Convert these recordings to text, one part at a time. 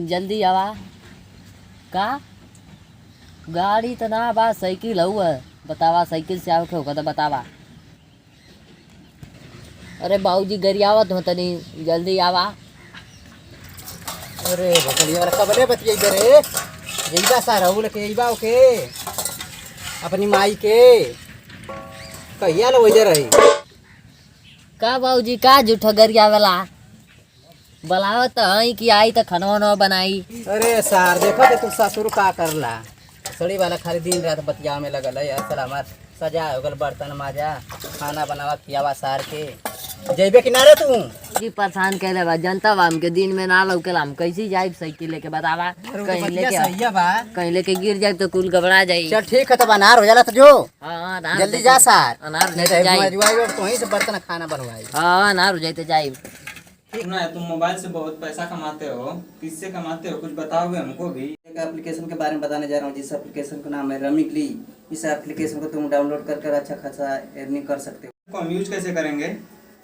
जल्दी आवा का गाड़ी तो ना बा साइकिल हुआ बतावा साइकिल से आओ होगा तो बतावा। अरे बाबूजी गरी आवत हो तनी जल्दी आवा। अरे बकरिया वाला कबले बतियाई दे रे जइबा सारा उ लेके जइबा ओके अपनी माई के कहिया ले वजह रही का बाबूजी का झूठा गरिया वाला बुलावत हई कि आई तो खाना न बनाई। अरे सार देखो ते तू ससुर का करला सड़ी वाला खाली दिन रात बतिया में लगल है। असल हमार सजा हो गल बर्तन माजा खाना बनावा खियावा सार के जइबे किनारे तू जी परेशान कैले बा जनता बा हमके दिन में ना लौकेला हम कैसे जाइब साइकिल लेके बतावा। कहीं लेके गिर जाए तो कुल घबरा जाई। चल ठीक है तब अनार हो जाला तो जो हाँ जल्दी जा सार अनार नहीं तो तो वहीं से बर्तन खाना बनवाई। हाँ अनार हो जाए तो जाइब। सुना है तुम मोबाइल से बहुत पैसा कमाते हो, किससे कमाते हो कुछ बताओगे हमको भी। एक एप्लीकेशन के बारे में बताने जा रहा हूँ जिस एप्लीकेशन का नाम है रमिकली। इस एप्लीकेशन को तुम डाउनलोड कर अच्छा खासा अर्निंग कर सकते हो। कौन यूज कैसे करेंगे?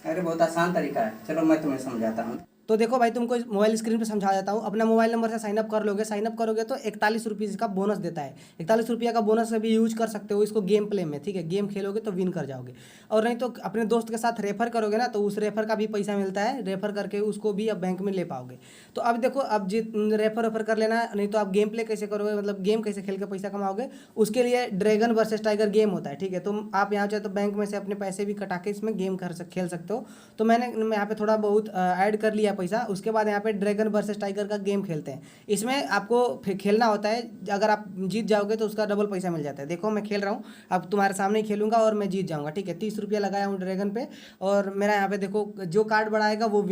अरे बहुत आसान तरीका है, चलो मैं तुम्हें समझाता हूँ। तो देखो भाई तुमको मोबाइल स्क्रीन पे समझा देता हूँ। अपना मोबाइल नंबर से साइनअप कर लोगे, साइनअप करोगे तो 41 रुपीज़ का बोनस देता है। 41 रुपये का बोनस से भी यूज कर सकते हो इसको गेम प्ले में, ठीक है। गेम खेलोगे तो विन कर जाओगे। और नहीं तो अपने दोस्त के साथ रेफर करोगे ना तो उस रेफर का भी पैसा मिलता है। रेफर करके उसको भी अब बैंक में ले पाओगे। तो अब देखो अब रेफर वेफर कर लेना, नहीं तो आप गेम प्ले कैसे करोगे, मतलब गेम कैसे खेल के पैसा कमाओगे, उसके लिए ड्रैगन वर्सेस टाइगर गेम होता है, ठीक है। तुम आप यहाँ चाहे तो बैंक में से अपने पैसे भी कटा के इसमें गेम खेल सकते हो। तो मैंने यहाँ पे थोड़ा बहुत ऐड कर लिया पैसा। उसके बाद यहाँ पे ड्रैगन वर्सेस टाइगर का गेम खेलते हैं। इसमें आपको खेलना होता है, अगर आप जीत जाओगे तो उसका डबल पैसा मिल जाता है। देखो मैं खेल रहा हूँ, अब तुम्हारे सामने ही खेलूंगा और मैं जीत जाऊंगा, ठीक है। 30 रुपया लगाया हूँ ड्रैगन पे और मेरा यहाँ पे देखो जो कार्ड बढ़ाएगा वो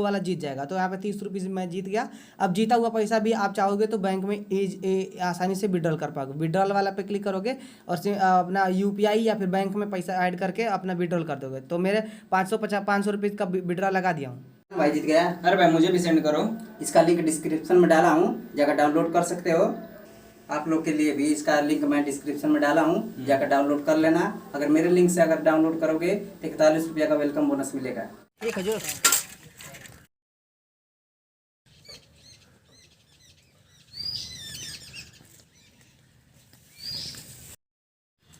वाला जीत जाएगा। तो यहाँ पे 30 रुपीज़ मैं जीत गया। अब जीता हुआ पैसा भी आप चाहोगे तो बैंक में आसानी से विड्रॉल कर पाओगे। विड्रॉल वाला पे क्लिक करोगे और अपना UPI या फिर बैंक में पैसा ऐड करके अपना विड्रॉल कर दोगे। तो मेरे 500 रुपीज़ का विड्रॉल लगा दिया हूँ। भाई जीत गया। अरे भाई मुझे भी सेंड करो। इसका लिंक डिस्क्रिप्शन में डाला हूँ, जाकर डाउनलोड कर सकते हो। आप लोग के लिए भी इसका लिंक मैं डिस्क्रिप्शन में डाला हूँ, जाकर डाउनलोड कर लेना। अगर मेरे लिंक से अगर डाउनलोड करोगे तो 41 रुपया का वेलकम बोनस मिलेगा। ठीक है जो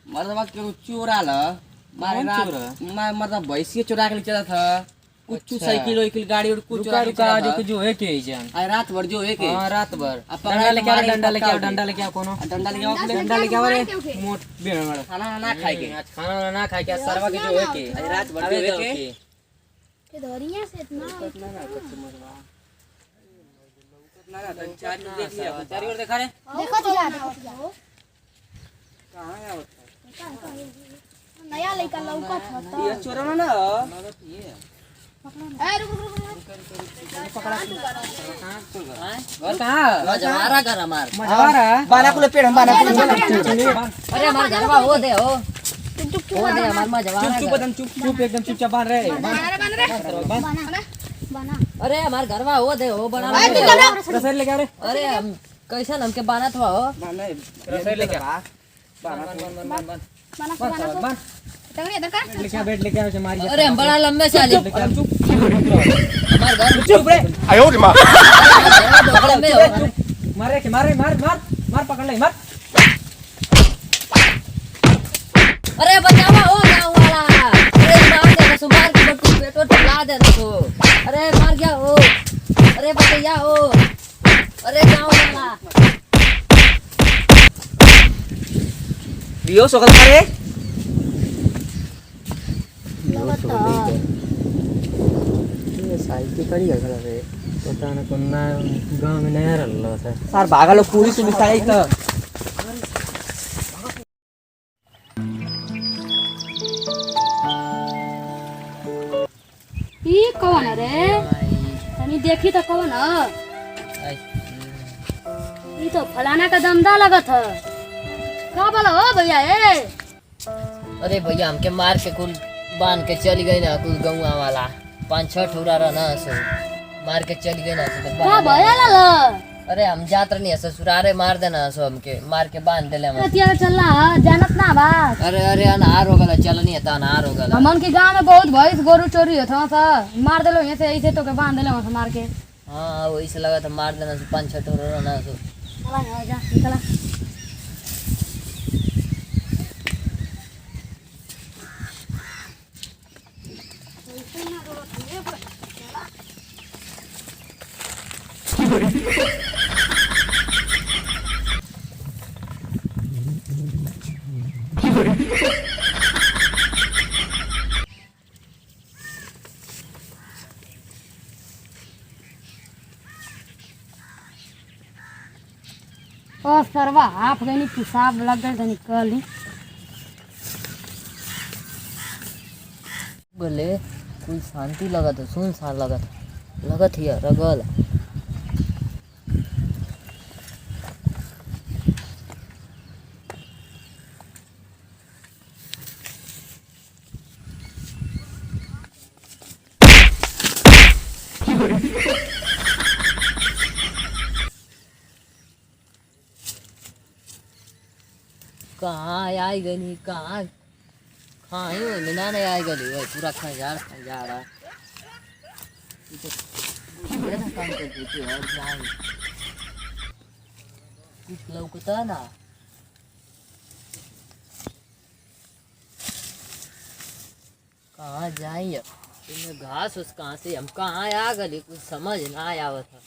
मर्दबा के चोरा ल मारे मतलब भैंसी चुरा के चला था कुछ साइकिल वाइकिल गाड़ी और कुछ रुका जो है के जान आज रात भर जो है के हां रात भर डंडा लेके आओ डंडा लेके आओ कोनो डंडा लेके आओ रे मोट बेड़ खाना ना खाए के सरवा के जो है के आज रात भर जो है के धोरिया से इतना चार ओर देखा रे देखो कहां है नया लड़का लौकत ह ये चोरा ना ए रुक पकड़ा और कहां मजवारा घर हमार मजवारा बाना कुल पेड़ हम बाना कुल अरे हमार घरवा हो दे हमार मजवारा चुप एकदम चुपचाप बांध रहे बना अरे हमार घरवा हो दे हो बना रसोई लेके आ रे अरे हम कैसन हमके बानत हो रसोई लेके आ बन तगड़ी इधर कर लेके आ बेड लेके आ मार अरे हम बड़ा लंबे से आली चुप हमार घर चुप रे आयो रे मां लंबे हो मार पकड़ ले मार अरे बचावा हो गाँव वाला अरे मार दे रसो मार के बटू पेटो टला दे रसो अरे मार गया हो अरे बचैया हो अरे गाँव वाला दियो सकल करे ये साइकिल कड़ी है घर रे पता न कोना गांव में नया रहल है सार भागा लो पुलिस में साई त ई कौन है रे तनी देखी तो कौन है ई तो फलाना का दमदा लगत है का बोला हो भैया ए अरे भैया हमके मार के कुल बांध के चली गई ना कुल गौवा वाला 5-6 ठुरा रहना सो मार के चली गई ना का भैया ला अरे हम जात नहीं ससुरारे मार देना सो हमके मार के बांध देले हम रतिया चलला जानत ना बा अरे अनार हो गला चल नहीं था अनार हो गला हमन के गांव में बहुत भैंस गोरु चोरी होत था मार देलो यहां से ऐसे तो के बांध देलो मार के हाँ वही से लगा था मार देना सो 5-6 टोर ना सो। चला ना जा निकला। ओ सरवा हाफ गई पेशाब लग गए तो निकल ही। बोले कुछ शांति लगा था, सुनसान लगा था, लगत हिया रगल। कहाँ आई गई नहीं, कहाँ खाई हुई मिना नहीं आई गई वही पूरा खंजार रहा। ये ना काम करती थी और जाए कुछ लौकता ना। कहाँ जाइए इनमें घास उस कहाँ से हम कहाँ आ गए कुछ समझ ना आवत था।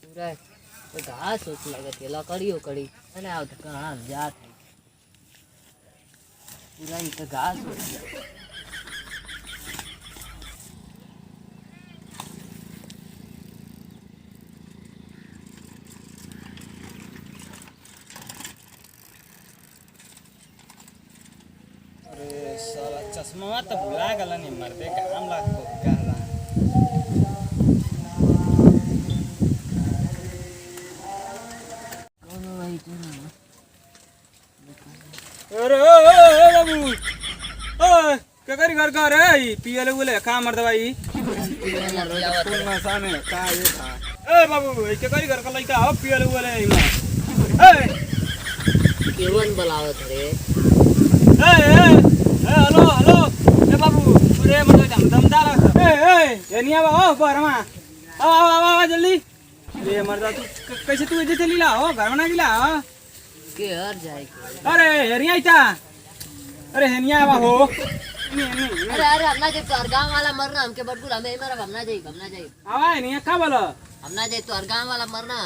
पूरा तो घास उस लगत है लकड़ी उकड़ी अरे आओ तो कहाँ हम जात है पूरा ही तो घास उस अरे साला चश्मा तो भुला गला नहीं मरते काम लागतो गाला। कौन भाई कौन अरे ओ बाबू ओ क्या करी घर का रे पियले बोले का मर दवाई फूल में साने का ये था। ए बाबू क्या करी घर का लइका हो पियले बोले ए केवन बुलावत रे। हेलो हेलो ए बाबू अरे मतलब दमदार ए निया बा बरमा आ जल्दी। अरे मरदा तू कैसे तू इधर चली ला हो घर में ना गिला के हर जाए अरे हरिया था अरे हनिया बा हो अरे अरे हमना जे तोर गांव वाला मरना हमके बटकुल हमें मरब हमना जाई आवा निया का बोलो हमना जाई तोर गांव वाला मरना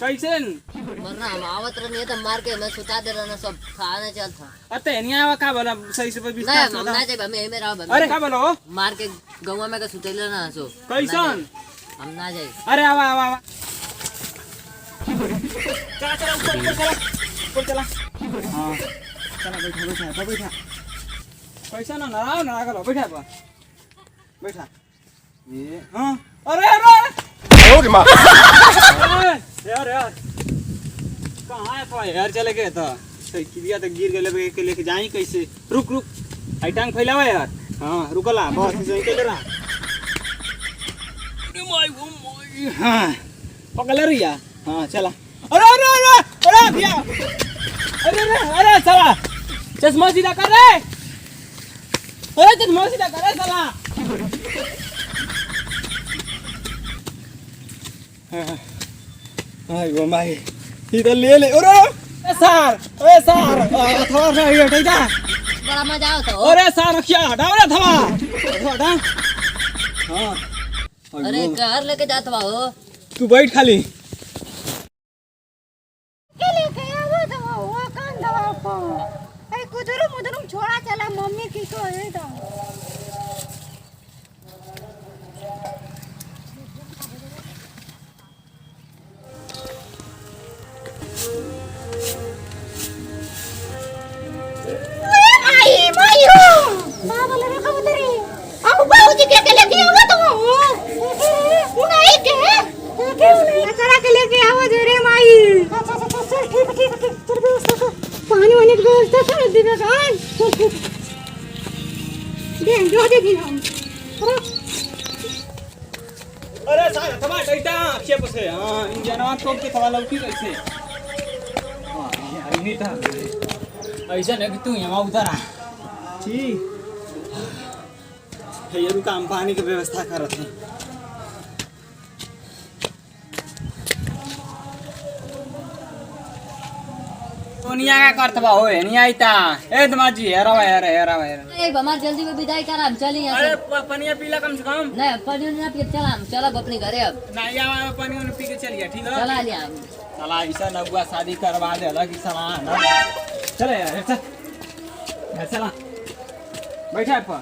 कैसे मरना हम आवत रहनी तो मार के मैं सुता दे रहना सब खाने चल था। अते हनिया बा का बोला सही से नहीं विस्तार से हमना बता। जाई हमें मेरा अरे का बोलो मार के गौवा में का सुतेले ना सो कैसन हमना जाई। अरे आवा आवा आवा चला चला ऊपर चला हाँ चला बैठा पैसा ना नाराव ना गलो बैठा बा बैठा ये हाँ अरे अरे ओरे मां यार कहाँ है तो यार चले गए तो सही किया तो गिर गए लेके जाई कैसे रुक आई टांग फैलावा यार हाँ रुकला बहुत सही के रहा अरे माय हाँ पकड़ ले रिया हाँ चला अरे अरे अरे अरे भैया अरे अरे अरे चला चश्मा सीधा कर रे अरे चश्मा सीधा कर रे चला आई वो माई इधर ले अरे सार थवा ना ये ठैजा बड़ा मजा आता हो। अरे सार क्या हटाओ रे थवा हटा हां अरे घर लेके जात बा हो तू बैठ खाली के लेके आवो दवा वो कान दवा को ए कुदरुम उदरुम छोड़ा चला मम्मी की को है तो बाबा लगा कबूतरी अब बाबूजी के लेके आओ तुम उनाई के चला के लेके आओ रे माई अच्छा चल ठीक चल व्यवस्था कर पानी वानी की व्यवस्था कर दीजिए जान दे देगी हम अरे सार थवा डैटा के पसे हां इंजनवा टोप के थवा लौकी कैसे हां यार नहीं था ऐसा नहीं कि तू यहां उधर आ ठीक ये रुका हम पानी की व्यवस्था करत हैं ओनिया का करतबा हो नहीं आईता ए दमाजी हेरा ए हमार जल्दी में विदाई कर हम चली यहाँ अरे से पनिया पीला कम से कम नहीं पानी ना पिए चला हम चला अपने घरे अब नहीं आवा पानी उन पी के चलिए ठीक है चला लिया हम साला ऐसा नगुआ शादी करवा दे अलग ही साला ना चले यार चल चला बैठा पर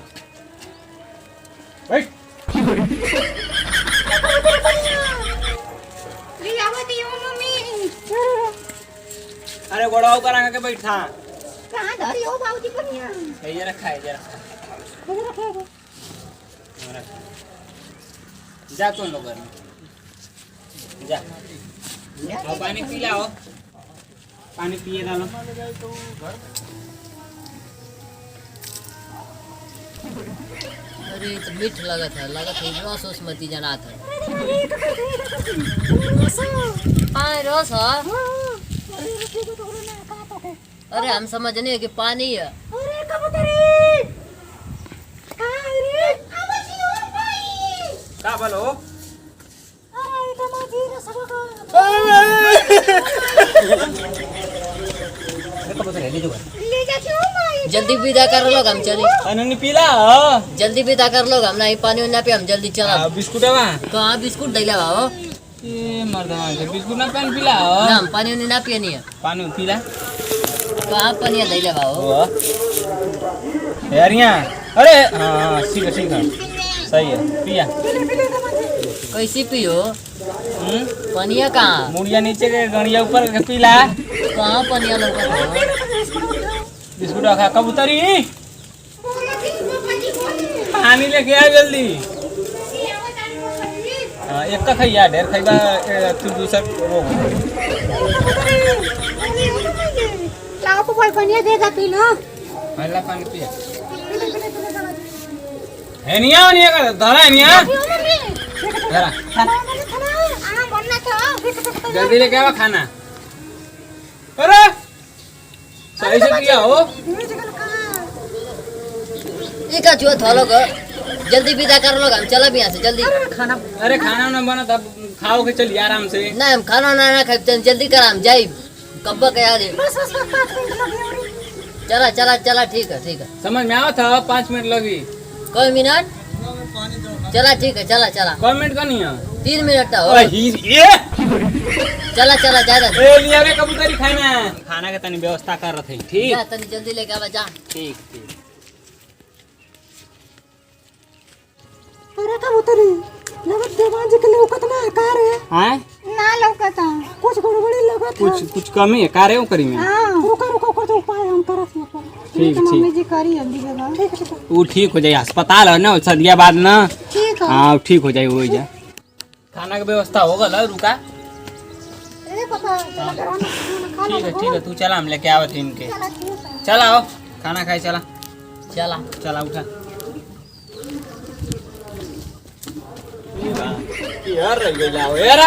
बैठ ले आवत यो मम्मी अरे गोड़ाओ करा के बैठा कहां धरी हो बाबूजी पनिया ये रखा है ये रखा जा तो लोग घर में जा आओ पानी पी लाओ पानी पिए डालो अरे तो मीठ लगत है रस उस मती जना था हाँ रस है अरे हम समझने कि पानी है अरे कबूतरी अरे आवसी हो भाई का बोलो अरे दमाजी रसगोगा ले जा क्यों भाई जल्दी विदा कर लोग हम चली पानी पीला जल्दी विदा कर लोग हम नहीं पानी ना पे हम जल्दी चला बिस्कुट है वहाँ कहाँ बिस्कुट दैला भाव ये मर्दमा से बिस्कुट ना पानी पीला ना हम पानी ना पिए नहीं है पानी पीला कहाँ पानी दैला भाव यार यहाँ अरे हाँ ठीक है सही है पिया कैसी पियो पनिया कहाँ मुड़िया नीचे के गड़िया ऊपर के पीला कहाँ पनिया लोग बिस्कुट रखा कबूतरी पानी लेके आ जल्दी हाँ एक का खैया ढेर खैबा तू दूसरा रोग लाओ को भाई पनिया देगा पी लो पहला पानी पिया है नहीं का धरा है नहीं धरा जल्दी लेके आवा खाना अरे सही से पिया हो इका जो थोलो को जल्दी विदा कर लोग हम चला भी यहाँ से जल्दी अरे खाना ना बना तब खाओ के चलिए आराम से ना हम खाना ना खाए जल्दी कर हम जाए कब्बा के याद चला चला चला ठीक है समझ में आवा था 5 मिनट लगी कोई मिनट चला ठीक है चला चला कौन मिनट का नहीं है 3 मिनट तो हो ये चला चला ज्यादा ए लिया रे कबूतरी खाना के तनी व्यवस्था कर रहे थे ठीक जा तनी जल्दी लेके आवा जा ठीक अरे कबूतरी लगत देवांजी के लौकत ना कार है हां ना लौकता कुछ गड़बड़ी लगत है कुछ कमी है कार्य करी में हां रुको कुछ उपाय हम करत है ठीक मम्मी जी करी जल्दी जगह ठीक है वो ठीक हो जाए अस्पताल है ना सदिया बाद ना ठीक है हाँ ठीक हो जाए हो जा खाना की व्यवस्था हो गल रुका ए पापा चला करो ना खाना ठीक है तू चला हम लेके आवत इनके चला ठीक है चला आओ खाना खाए चला चला उठा यार रह गई जाओ यार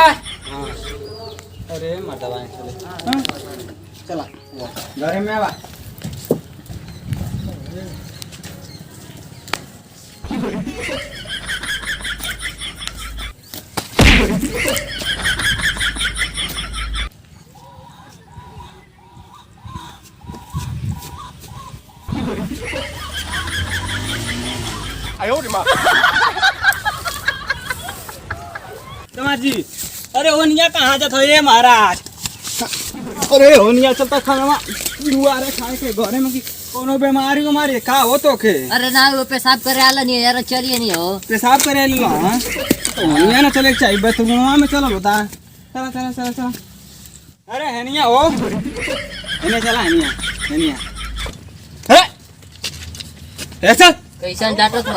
अरे मर्दबा चले चला घर में आवा जी अरे होनिया कहाँ जात हो ये महाराज अरे होनिया चलता खाना दुआरे खाए के घरे में की कोनो बीमारी उमारी का हो तो के अरे ना वो पेशाब करे आला नहीं है यार चलिए नहीं हो पेशाब करे ली हां तो होनिया ना चले चाहिए बाथरूम में चलो बता चला अरे हेनिया हो हेनिया चला हेनिया है ऐसा कैसा डांटो था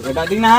बेटा दी ना